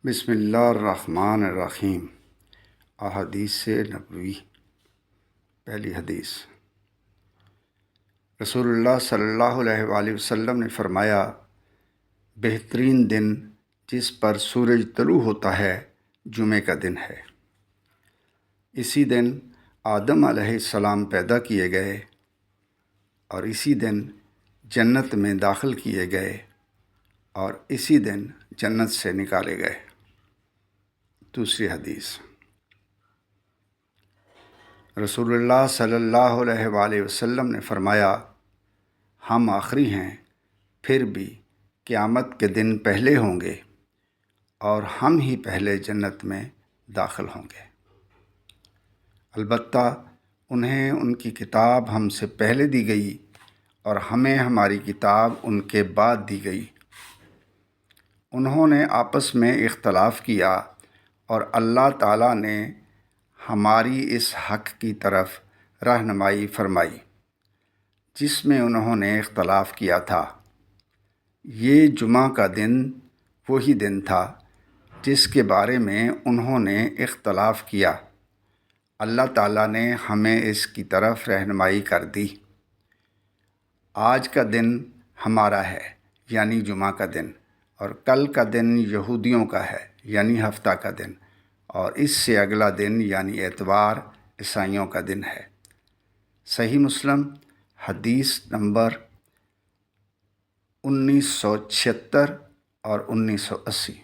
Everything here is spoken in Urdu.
بسم اللہ الرحمن الرحیم۔ احادیث نبوی۔ پہلی حدیث، رسول اللہ صلی اللہ علیہ وآلہ وسلم نے فرمایا، بہترین دن جس پر سورج طلوع ہوتا ہے جمعہ کا دن ہے۔ اسی دن آدم علیہ السلام پیدا کیے گئے اور اسی دن جنت میں داخل کیے گئے اور اسی دن جنت سے نکالے گئے۔ دوسری حدیث، رسول اللہ صلی اللہ علیہ وآلہ وسلم نے فرمایا، ہم آخری ہیں، پھر بھی قیامت کے دن پہلے ہوں گے اور ہم ہی پہلے جنت میں داخل ہوں گے۔ البتہ انہیں ان کی کتاب ہم سے پہلے دی گئی اور ہمیں ہماری کتاب ان کے بعد دی گئی۔ انہوں نے آپس میں اختلاف کیا اور اللہ تعالیٰ نے ہماری اس حق کی طرف رہنمائی فرمائی جس میں انہوں نے اختلاف کیا تھا۔ یہ جمعہ کا دن وہی دن تھا جس کے بارے میں انہوں نے اختلاف کیا۔ اللہ تعالیٰ نے ہمیں اس کی طرف رہنمائی کر دی۔ آج کا دن ہمارا ہے یعنی جمعہ کا دن، اور کل کا دن یہودیوں کا ہے یعنی ہفتہ کا دن، اور اس سے اگلا دن یعنی اتوار عیسائیوں کا دن ہے۔ صحیح مسلم حدیث نمبر 1976 اور 1980۔